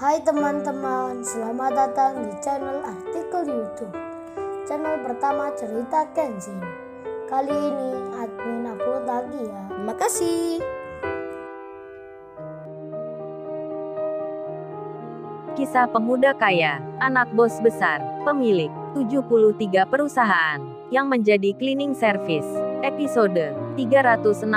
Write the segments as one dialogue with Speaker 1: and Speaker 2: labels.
Speaker 1: Hai teman-teman, selamat datang di channel artikel YouTube. Channel pertama cerita Kenshin. Kali ini admin upload lagi ya. Terima kasih.
Speaker 2: Kisah pemuda kaya, anak bos besar, pemilik 73 perusahaan, yang menjadi cleaning service. Episode 367.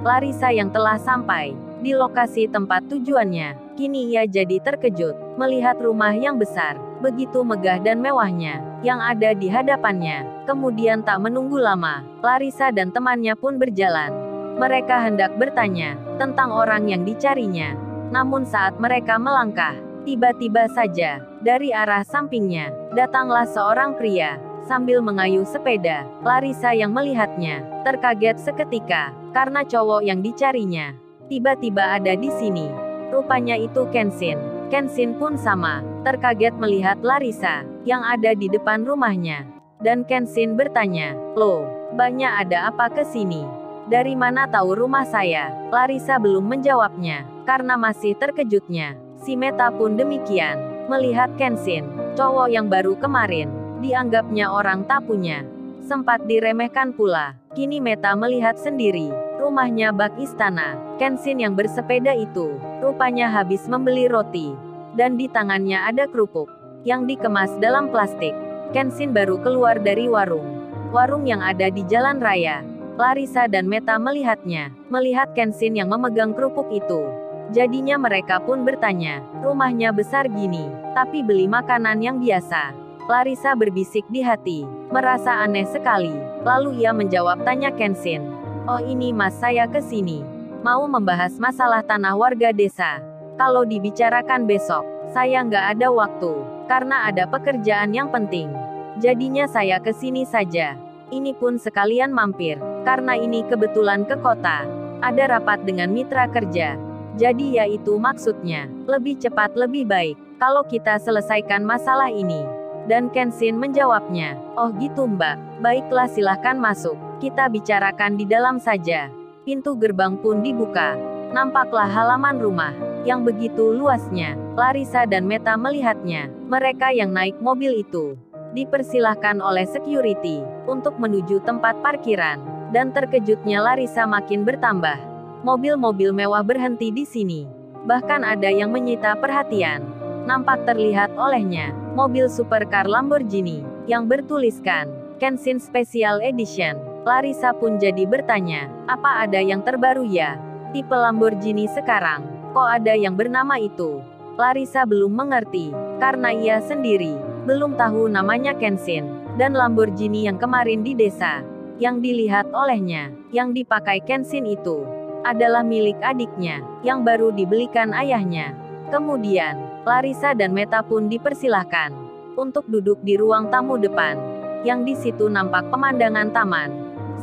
Speaker 2: Larissa yang telah sampai di lokasi tempat tujuannya. Kini ia jadi terkejut melihat rumah yang besar, begitu megah dan mewahnya, yang ada di hadapannya. Kemudian tak menunggu lama, Larissa dan temannya pun berjalan. Mereka hendak bertanya tentang orang yang dicarinya. Namun saat mereka melangkah, tiba-tiba saja, dari arah sampingnya, datanglah seorang pria, sambil mengayuh sepeda. Larissa yang melihatnya, terkaget seketika, karena cowok yang dicarinya, tiba-tiba ada di sini. Rupanya itu Kenshin. Kenshin pun sama, terkaget melihat Larissa, yang ada di depan rumahnya. Dan Kenshin bertanya, "Loh, banyak ada apa ke sini? Dari mana tahu rumah saya?" Larissa belum menjawabnya, karena masih terkejutnya. Si Meta pun demikian, melihat Kenshin, cowok yang baru kemarin dianggapnya orang tak punya, sempat diremehkan pula. Kini Meta melihat sendiri, rumahnya bak istana. Kenshin yang bersepeda itu, rupanya habis membeli roti. Dan di tangannya ada kerupuk, yang dikemas dalam plastik. Kenshin baru keluar dari warung yang ada di jalan raya. Larissa dan Meta melihatnya, melihat Kenshin yang memegang kerupuk itu. Jadinya mereka pun bertanya, rumahnya besar gini, tapi beli makanan yang biasa. Larissa berbisik di hati, merasa aneh sekali. Lalu ia menjawab tanya Kenshin, "Oh ini mas, saya ke sini mau membahas masalah tanah warga desa. Kalau dibicarakan besok, saya nggak ada waktu, karena ada pekerjaan yang penting. Jadinya saya ke sini saja. Ini pun sekalian mampir, karena ini kebetulan ke kota. Ada rapat dengan mitra kerja. Jadi ya itu maksudnya, lebih cepat lebih baik, kalau kita selesaikan masalah ini." Dan Kenshin menjawabnya, "Oh gitu mbak, baiklah silahkan masuk, kita bicarakan di dalam saja." Pintu gerbang pun dibuka. Nampaklah halaman rumah, yang begitu luasnya. Larissa dan Meta melihatnya. Mereka yang naik mobil itu dipersilahkan oleh security untuk menuju tempat parkiran. Dan terkejutnya Larissa makin bertambah. Mobil-mobil mewah berhenti di sini. Bahkan ada yang menyita perhatian. Nampak terlihat olehnya mobil supercar Lamborghini yang bertuliskan Kenshin Special Edition. Larissa pun jadi bertanya, apa ada yang terbaru ya? Tipe Lamborghini sekarang, kok ada yang bernama itu? Larissa belum mengerti, karena ia sendiri belum tahu namanya Kenshin. Dan Lamborghini yang kemarin di desa, yang dilihat olehnya, yang dipakai Kenshin itu, adalah milik adiknya, yang baru dibelikan ayahnya. Kemudian, Larissa dan Meta pun dipersilahkan untuk duduk di ruang tamu depan, yang di situ nampak pemandangan taman,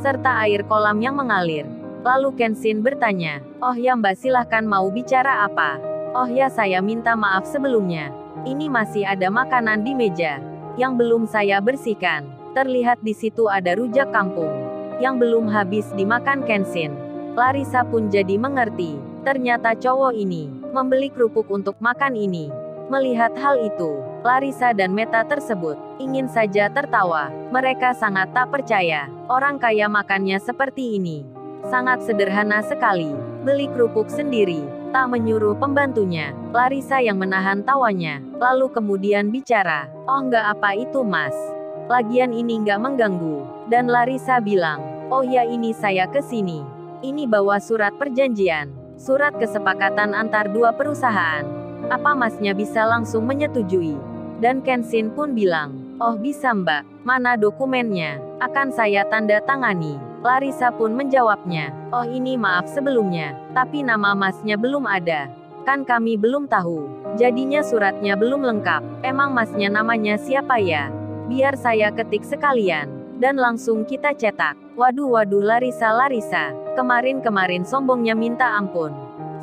Speaker 2: serta air kolam yang mengalir. Lalu Kenshin bertanya, "Oh ya mbak, silahkan, mau bicara apa?" "Oh ya, saya minta maaf sebelumnya. Ini masih ada makanan di meja, yang belum saya bersihkan." Terlihat di situ ada rujak kampung, yang belum habis dimakan Kenshin. Larissa pun jadi mengerti, ternyata cowok ini membeli kerupuk untuk makan ini. Melihat hal itu, Larissa dan Meta tersebut ingin saja tertawa. Mereka sangat tak percaya, orang kaya makannya seperti ini. Sangat sederhana sekali, beli kerupuk sendiri, tak menyuruh pembantunya. Larissa yang menahan tawanya, lalu kemudian bicara, "Oh nggak apa itu mas. Lagian ini nggak mengganggu." Dan Larissa bilang, "Oh ya, ini saya ke sini. Ini bawa surat perjanjian, surat kesepakatan antar dua perusahaan. Apa masnya bisa langsung menyetujui?" Dan Kenshin pun bilang, "Oh bisa mbak, mana dokumennya? Akan saya tanda tangani." Larissa pun menjawabnya, "Oh ini maaf sebelumnya, tapi nama masnya belum ada. Kan kami belum tahu. Jadinya suratnya belum lengkap. Emang masnya namanya siapa ya? Biar saya ketik sekalian, dan langsung kita cetak." Waduh Larissa. Kemarin sombongnya minta ampun.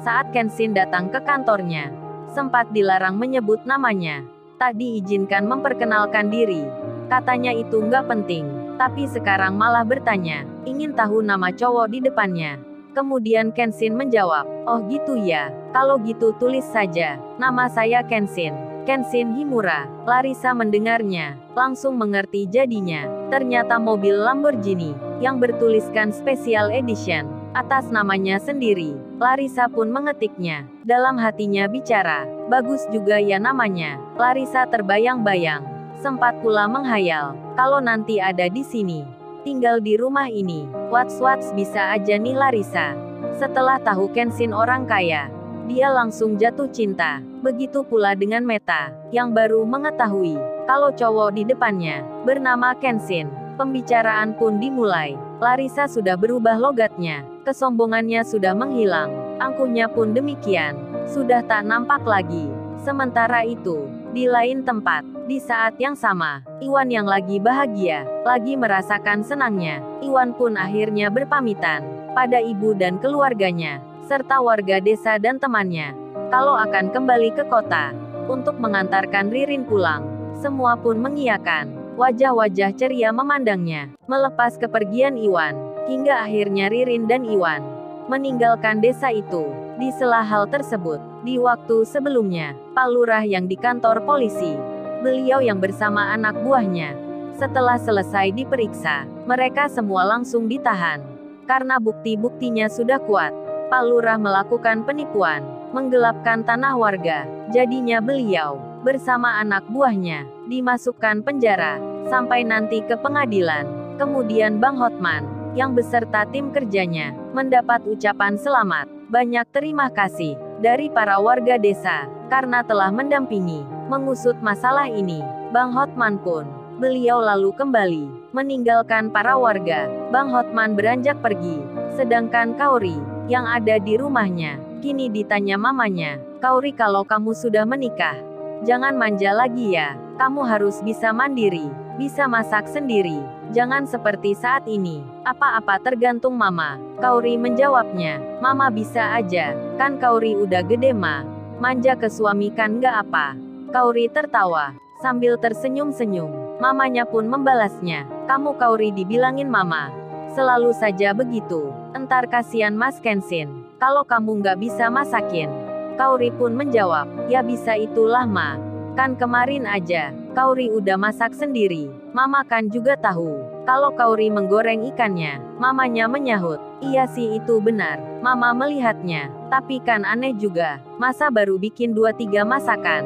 Speaker 2: Saat Kenshin datang ke kantornya, sempat dilarang menyebut namanya. Tak diizinkan memperkenalkan diri. Katanya itu nggak penting. Tapi sekarang malah bertanya, ingin tahu nama cowok di depannya. Kemudian Kenshin menjawab, "Oh gitu ya, kalau gitu tulis saja, nama saya Kenshin. Kenshin Himura." Larissa mendengarnya, langsung mengerti jadinya. Ternyata mobil Lamborghini, yang bertuliskan Special Edition, atas namanya sendiri. Larissa pun mengetiknya. Dalam hatinya bicara, bagus juga ya namanya. Larissa terbayang-bayang. Sempat pula menghayal, kalau nanti ada di sini. Tinggal di rumah ini. Wats bisa aja nih Larissa. Setelah tahu Kenshin orang kaya, dia langsung jatuh cinta. Begitu pula dengan Meta, yang baru mengetahui kalau cowok di depannya bernama Kenshin. Pembicaraan pun dimulai. Larissa sudah berubah logatnya. Kesombongannya sudah menghilang. Angkuhnya pun demikian. Sudah tak nampak lagi. Sementara itu, di lain tempat, di saat yang sama, Iwan yang lagi bahagia, lagi merasakan senangnya. Iwan pun akhirnya berpamitan pada ibu dan keluarganya, serta warga desa dan temannya, kalau akan kembali ke kota, untuk mengantarkan Ririn pulang. Semua pun mengiyakan. Wajah-wajah ceria memandangnya. Melepas kepergian Iwan, hingga akhirnya Ririn dan Iwan meninggalkan desa itu. Di sela hal tersebut, di waktu sebelumnya, Pak Lurah yang di kantor polisi, beliau yang bersama anak buahnya, setelah selesai diperiksa, mereka semua langsung ditahan. Karena bukti-buktinya sudah kuat, Pak Lurah melakukan penipuan, menggelapkan tanah warga. Jadinya beliau, bersama anak buahnya, dimasukkan penjara, sampai nanti ke pengadilan. Kemudian Bang Hotman, yang beserta tim kerjanya, mendapat ucapan selamat, banyak terima kasih, dari para warga desa, karena telah mendampingi, mengusut masalah ini. Bang Hotman pun, beliau lalu kembali, meninggalkan para warga. Bang Hotman beranjak pergi, sedangkan Kaori, yang ada di rumahnya, kini ditanya mamanya, "Kaori, kalau kamu sudah menikah, jangan manja lagi ya, kamu harus bisa mandiri, bisa masak sendiri, jangan seperti saat ini, apa-apa tergantung mama." Kaori menjawabnya, "Mama bisa aja, kan Kaori udah gede ma, manja ke suami kan nggak apa." Kaori tertawa, sambil tersenyum-senyum. Mamanya pun membalasnya, "Kamu Kaori dibilangin mama, selalu saja begitu, entar kasihan Mas Kenshin, kalau kamu nggak bisa masakin." Kaori pun menjawab, "Ya bisa itulah ma, kan kemarin aja, Kaori udah masak sendiri. Mama kan juga tahu, kalau Kaori menggoreng ikannya." Mamanya menyahut, "Iya sih itu benar, mama melihatnya, tapi kan aneh juga, masa baru bikin 2-3 masakan,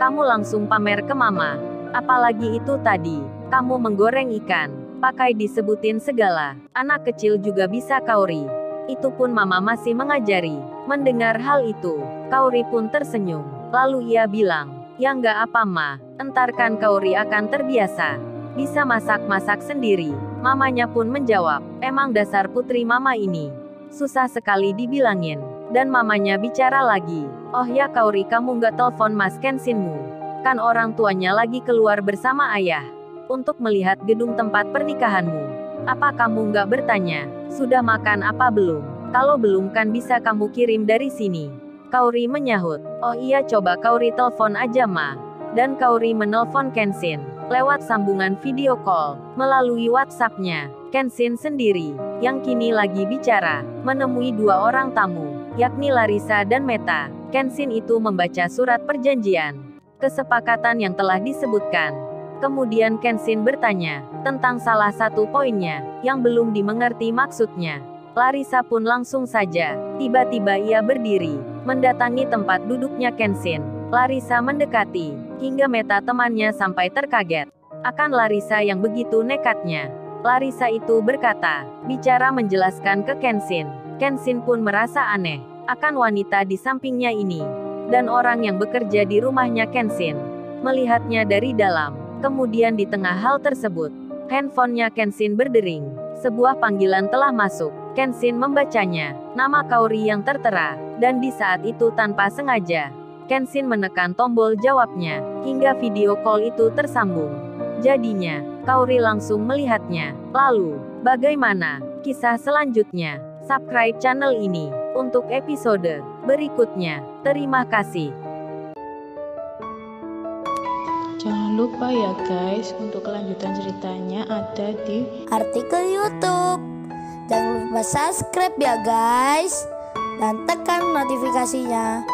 Speaker 2: kamu langsung pamer ke mama. Apalagi itu tadi, kamu menggoreng ikan, pakai disebutin segala, anak kecil juga bisa Kaori. Itu pun mama masih mengajari." Mendengar hal itu, Kaori pun tersenyum, lalu ia bilang, "Ya nggak apa ma, entar kan Kaori akan terbiasa, bisa masak-masak sendiri." Mamanya pun menjawab, "Emang dasar putri mama ini, susah sekali dibilangin." Dan mamanya bicara lagi, "Oh ya Kaori, kamu nggak telepon Mas Kenshinmu? Kan orang tuanya lagi keluar bersama ayah, untuk melihat gedung tempat pernikahanmu. Apa kamu nggak bertanya, sudah makan apa belum? Kalau belum kan bisa kamu kirim dari sini." Kaori menyahut, "Oh iya coba Kaori telepon aja ma." Dan Kaori menelpon Kenshin, lewat sambungan video call, melalui WhatsApp-nya. Kenshin sendiri, yang kini lagi bicara, menemui 2 orang tamu, yakni Larissa dan Meta. Kenshin itu membaca surat perjanjian, kesepakatan yang telah disebutkan. Kemudian Kenshin bertanya, tentang salah satu poinnya, yang belum dimengerti maksudnya. Larissa pun langsung saja, tiba-tiba ia berdiri, mendatangi tempat duduknya Kenshin. Larissa mendekati, hingga Meta temannya sampai terkaget, akan Larissa yang begitu nekatnya. Larissa itu berkata, bicara menjelaskan ke Kenshin. Kenshin pun merasa aneh, akan wanita di sampingnya ini, dan orang yang bekerja di rumahnya Kenshin. Melihatnya dari dalam, kemudian di tengah hal tersebut, handphonenya Kenshin berdering. Sebuah panggilan telah masuk. Kenshin membacanya, nama Kaori yang tertera, dan di saat itu tanpa sengaja, Kenshin menekan tombol jawabnya, hingga video call itu tersambung. Jadinya, Kaori langsung melihatnya. Lalu, bagaimana kisah selanjutnya? Subscribe channel ini untuk episode berikutnya. Terima kasih.
Speaker 3: Jangan lupa ya guys, untuk kelanjutan ceritanya ada di
Speaker 1: artikel YouTube. Jangan lupa subscribe ya guys, dan tekan notifikasinya